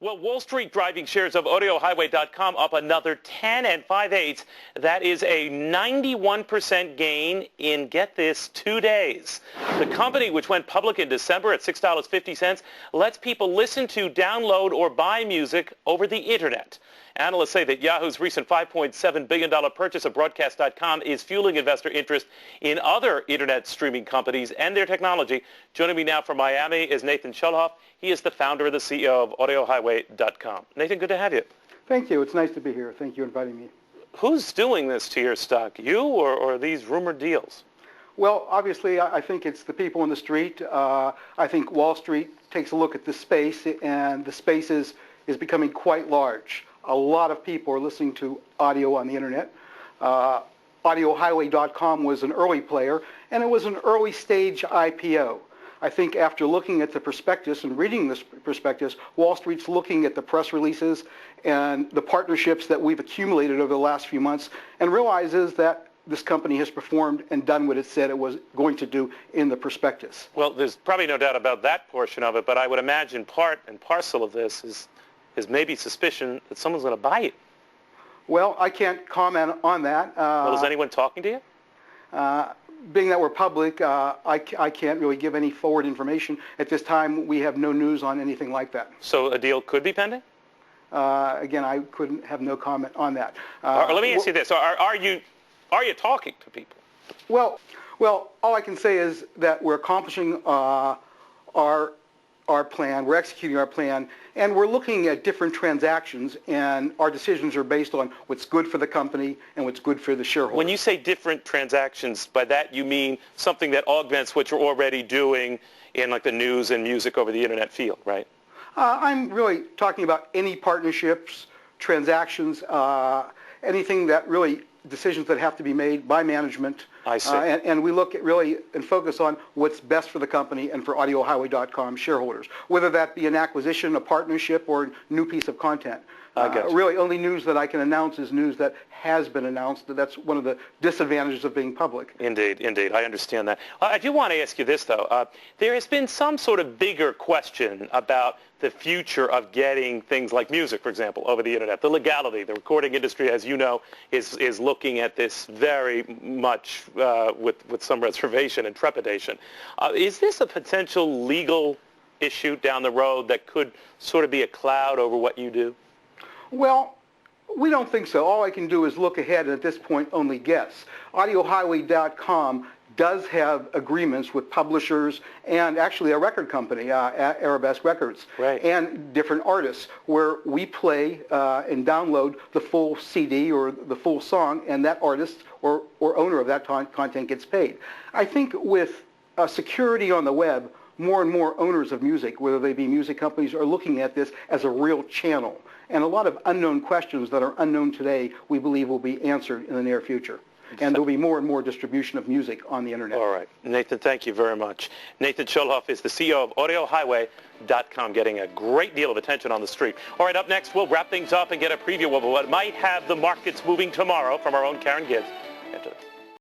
Well, Wall Street driving shares of audiohighway.com up another 10 5/8. That is a 91% gain in, get this, 2 days. The company, which went public in December at $6.50, lets people listen to, download, or buy music over the Internet. Analysts say that Yahoo's recent $5.7 billion purchase of Broadcast.com is fueling investor interest in other Internet streaming companies and their technology. Joining me now from Miami is Nathan Schulhoff. He is the founder and the CEO of audiohighway.com. Nathan, good to have you. Thank you. It's nice to be here. Thank you for inviting me. Who's doing this to your stock, you or these rumored deals? Well, obviously, I think it's the people in the street. I think Wall Street takes a look at the space, and the space is becoming quite large. A lot of people are listening to audio on the Internet. Audiohighway.com was an early player, and it was an early stage IPO. I think after looking at the prospectus and reading this prospectus, Wall Street's looking at the press releases and the partnerships that we've accumulated over the last few months and realizes that this company has performed and done what it said it was going to do in the prospectus. Well, there's probably no doubt about that portion of it, but I would imagine part and parcel of this is maybe suspicion that someone's going to buy it. Well, I can't comment on that. Well, is anyone talking to you? Being that we're public, I can't really give any forward information. At this time, we have no news on anything like that. So a deal could be pending? Again, I couldn't have no comment on that. Let me ask you this. Are you talking to people? Well, all I can say is that we're accomplishing our plan, we're executing our plan, and we're looking at different transactions, and our decisions are based on what's good for the company and what's good for the shareholders. When you say different transactions, by that you mean something that augments what you're already doing in like the news and music over the Internet field, right? I'm really talking about any partnerships, transactions, anything that really, decisions that have to be made by management. I see. And we look at really and focus on what's best for the company and for audiohighway.com shareholders, whether that be an acquisition, a partnership, or a new piece of content. Really, only news that I can announce is news that has been announced. That's one of the disadvantages of being public. Indeed, indeed. I understand that. I do want to ask you this, though. There has been some sort of bigger question about the future of getting things like music, for example, over the Internet. The legality. The recording industry, as you know, is looking at this very much with some reservation and trepidation. Is this a potential legal issue down the road that could sort of be a cloud over what you do? Well, we don't think so. All I can do is look ahead and at this point only guess. Audiohighway.com does have agreements with publishers and actually a record company, Arabesque Records, right, and different artists where we play and download the full CD or the full song, and that artist or owner of that content gets paid. I think with security on the web, more and more owners of music, whether they be music companies, are looking at this as a real channel. And a lot of unknown questions that are unknown today, we believe will be answered in the near future. And there will be more and more distribution of music on the Internet. All right. Nathan, thank you very much. Nathan Schulhoff is the CEO of audiohighway.com, getting a great deal of attention on the street. All right, up next, we'll wrap things up and get a preview of what might have the markets moving tomorrow from our own Karen Gibbs. After that.